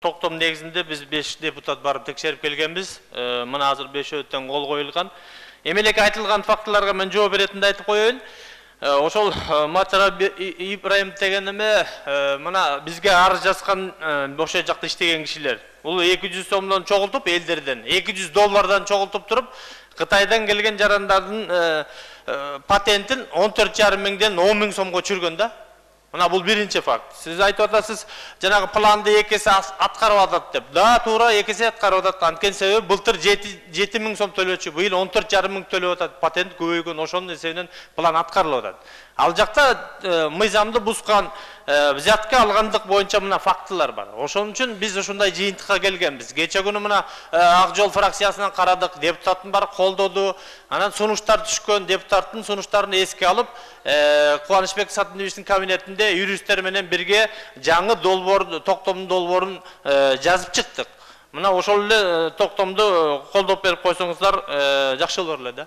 токтом негизинде биз 5 депутат барып текшерип келгенбиз. Мына азыр 5-өттөн кол коюлган. Эмелек айтылган фактыларга мен жооп беретинди айтып коеюн. Ошол Матара Ибраим деген эме мына бизге арыз жазган ошол жакта иштеген кишилер. Бул 200 сомдон чогултуп элдерден, 200 доллардан чогултуп туруп, Кытайдан келген жарандардын патентин 14,5 миңден 10 миң сомго чүргөн да. Мына бул биринчи факт. Сиз айтып атасыз, жанагы планды 2 эсе аткарып атат деп. Да, туура 2 эсе аткарып атат. Анткени себеби былтыр 7 миң сом төлөчү, быйыл 14,5 миң төлөп атат. Патент көбөйгөн, ошонун эсебинен план аткарылып атат. Ал жакта мыйзамды бускан, взятка алгандык боюнча мына фактылар бар. Ошон үчүн биз ушундай жыйынтыкка келгенбиз. Кече күнү мына Ак Жол фракциясынан карадык, депутаттын бары колдоду. Анан сунуштар түшкөн, депутаттын сунуштарын эске алып, Кубанычбек Сатынбековдун кабинетинде юристтер менен бирге жаңы долбоор, токтомдун долбоорун жазып чыктык. Мына ошол эле токтомду колдоп берип койсоңуздар жакшы болор эле да.